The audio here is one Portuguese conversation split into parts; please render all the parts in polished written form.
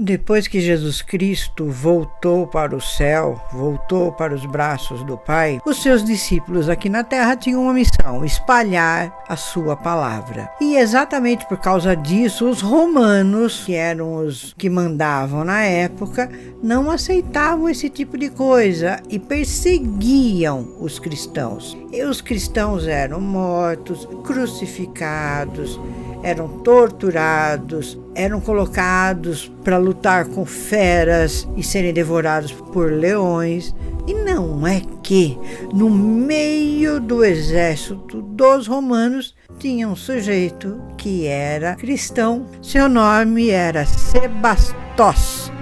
Depois que Jesus Cristo voltou para o céu, voltou para os braços do Pai, os seus discípulos aqui na terra tinham uma missão: espalhar a sua palavra. E exatamente por causa disso, os romanos, que eram os que mandavam na época, não aceitavam esse tipo de coisa e perseguiam os cristãos. E os cristãos eram mortos, crucificados, eram torturados, eram colocados para lutar com feras e serem devorados por leões. E não é que, no meio do exército dos romanos, tinha um sujeito que era cristão. Seu nome era Sebastós,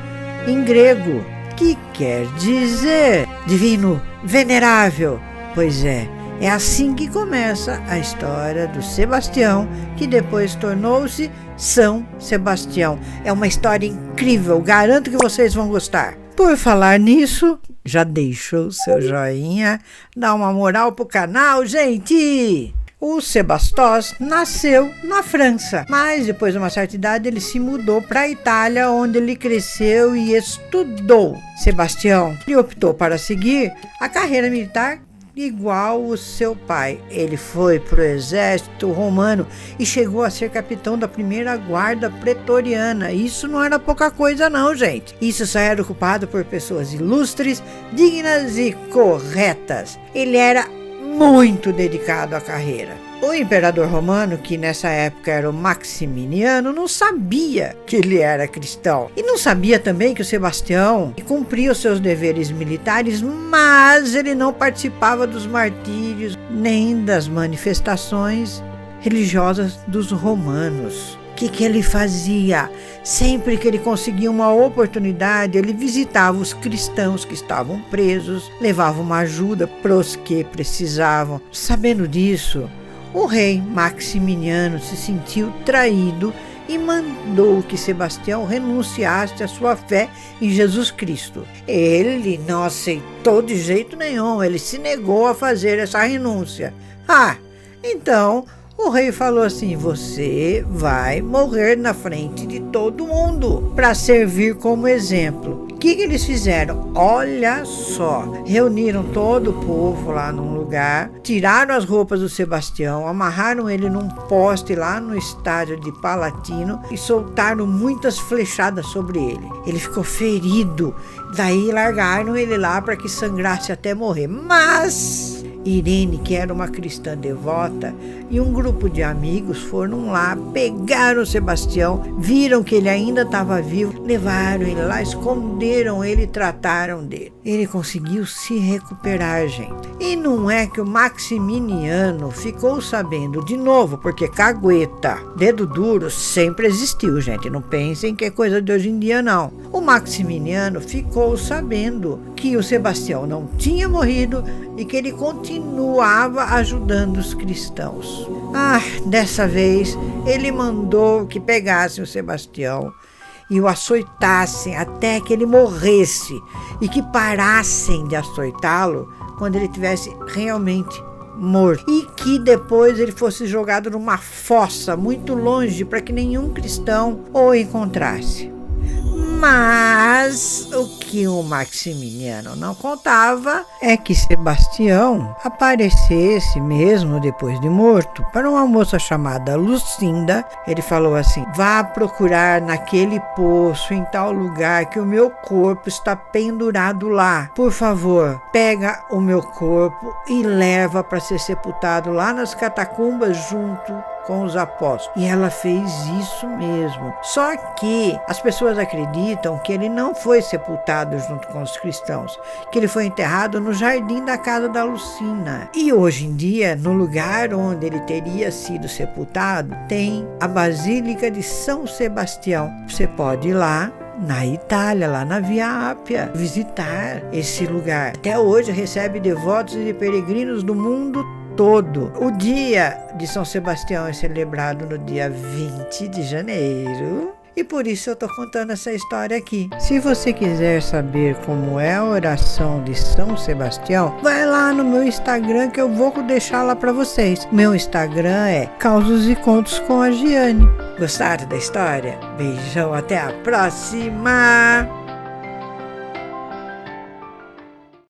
em grego, que quer dizer divino, venerável. Pois é assim que começa a história do Sebastião, que depois tornou-se São Sebastião. É uma história incrível, garanto que vocês vão gostar. Por falar nisso, já deixou o seu joinha, dá uma moral pro canal, gente! O Sebastós nasceu na França, mas depois de uma certa idade ele se mudou para a Itália, onde ele cresceu e estudou. Sebastião optou para seguir a carreira militar igual o seu pai. Ele foi para o exército romano e chegou a ser capitão da primeira guarda pretoriana. Isso não era pouca coisa não, gente. Isso só era ocupado por pessoas ilustres, dignas e corretas. Ele era muito dedicado à carreira. O imperador romano, que nessa época era o Maximiano, não sabia que ele era cristão. E não sabia também que o Sebastião cumpria os seus deveres militares, mas ele não participava dos martírios nem das manifestações religiosas dos romanos. O que ele fazia? Sempre que ele conseguia uma oportunidade, ele visitava os cristãos que estavam presos, levava uma ajuda para os que precisavam. Sabendo disso, o rei Maximiano se sentiu traído e mandou que Sebastião renunciasse à sua fé em Jesus Cristo. Ele não aceitou de jeito nenhum, ele se negou a fazer essa renúncia. Então o rei falou assim: você vai morrer na frente de todo mundo para servir como exemplo. O que eles fizeram? Olha só, reuniram todo o povo lá num lugar, tiraram as roupas do Sebastião, amarraram ele num poste lá no estádio de Palatino e soltaram muitas flechadas sobre ele. Ele ficou ferido, daí largaram ele lá para que sangrasse até morrer. Mas Irene, que era uma cristã devota, e um grupo de amigos foram lá, pegaram Sebastião, viram que ele ainda estava vivo, levaram ele lá, esconderam ele e trataram dele. Ele conseguiu se recuperar, gente. E não é que o Maximiano ficou sabendo de novo, porque cagueta, dedo duro sempre existiu, gente. Não pensem que é coisa de hoje em dia, não. O Maximiano ficou sabendo que o Sebastião não tinha morrido e que ele continuava ajudando os cristãos. Dessa vez ele mandou que pegassem o Sebastião e o açoitassem até que ele morresse e que parassem de açoitá-lo quando ele tivesse realmente morto, e que depois ele fosse jogado numa fossa muito longe para que nenhum cristão o encontrasse. Mas o que o Maximiano não contava é que Sebastião aparecesse mesmo depois de morto para uma moça chamada Lucinda. Ele falou assim: vá procurar naquele poço em tal lugar que o meu corpo está pendurado lá. Por favor, pega o meu corpo e leva para ser sepultado lá nas catacumbas junto com os apóstolos. E ela fez isso mesmo. Só que as pessoas acreditam que ele não foi sepultado junto com os cristãos, que ele foi enterrado no jardim da casa da Lucina. E hoje em dia, no lugar onde ele teria sido sepultado, tem a Basílica de São Sebastião. Você pode ir lá na Itália, lá na Via Ápia, visitar esse lugar. Até hoje recebe devotos e peregrinos do mundo todo. O dia de São Sebastião é celebrado no dia 20 de janeiro e por isso eu estou contando essa história aqui. Se você quiser saber como é a oração de São Sebastião, vai lá no meu Instagram que eu vou deixar lá para vocês. Meu Instagram é Causos e Contos com a Giane. Gostaram da história? Beijão, até a próxima!